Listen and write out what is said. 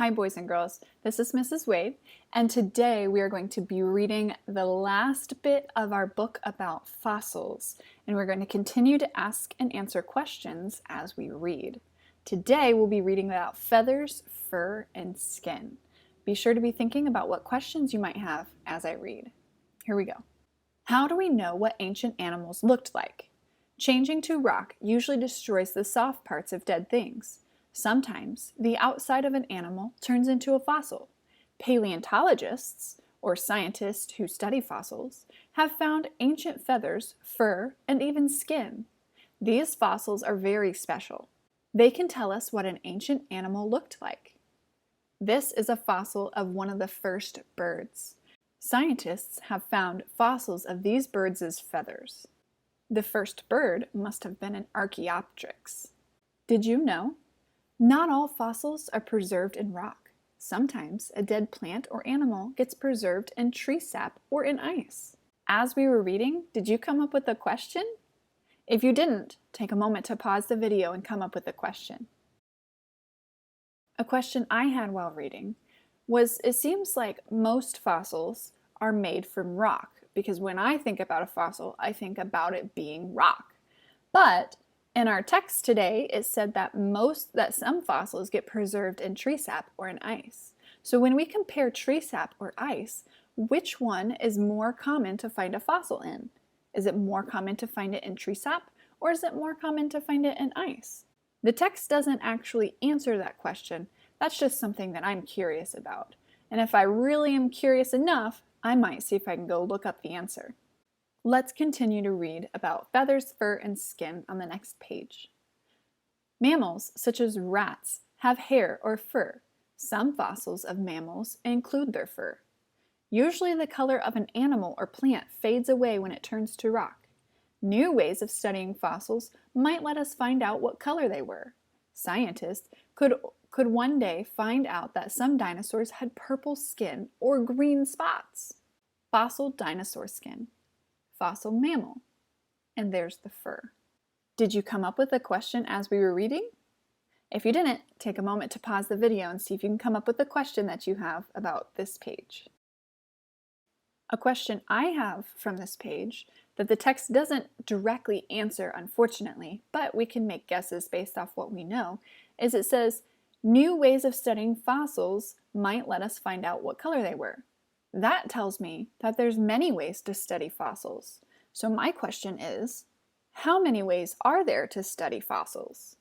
Hi, boys and girls. This is Mrs. Wade, and today we are going to be reading the last bit of our book about fossils, and we're going to continue to ask and answer questions as we read. Today we'll be reading about feathers, fur, and skin. Be sure to be thinking about what questions you might have as I read. Here we go. How do we know what ancient animals looked like? Changing to rock usually destroys the soft parts of dead things. Sometimes, the outside of an animal turns into a fossil. Paleontologists, or scientists who study fossils, have found ancient feathers, fur, and even skin. These fossils are very special. They can tell us what an ancient animal looked like. This is a fossil of one of the first birds. Scientists have found fossils of these birds' feathers. The first bird must have been an Archaeopteryx. Did you know? Not all fossils are preserved in rock. Sometimes a dead plant or animal gets preserved in tree sap or in ice. As we were reading, did you come up with a question? If you didn't, take a moment to pause the video and come up with a question. A question I had while reading was, it seems like most fossils are made from rock, because when I think about a fossil, I think about it being rock. But in our text today, it said that some fossils get preserved in tree sap or in ice. So when we compare tree sap or ice, which one is more common to find a fossil in? Is it more common to find it in tree sap, or is it more common to find it in ice? The text doesn't actually answer that question. That's just something that I'm curious about. And if I really am curious enough, I might see if I can go look up the answer. Let's continue to read about feathers, fur, and skin on the next page. Mammals, such as rats, have hair or fur. Some fossils of mammals include their fur. Usually the color of an animal or plant fades away when it turns to rock. New ways of studying fossils might let us find out what color they were. Scientists could one day find out that some dinosaurs had purple skin or green spots. Fossil dinosaur skin. Fossil mammal. And there's the fur. Did you come up with a question as we were reading? If you didn't, take a moment to pause the video and see if you can come up with a question that you have about this page. A question I have from this page that the text doesn't directly answer, unfortunately, but we can make guesses based off what we know, is it says, new ways of studying fossils might let us find out what color they were. That tells me that there's many ways to study fossils. So my question is, how many ways are there to study fossils?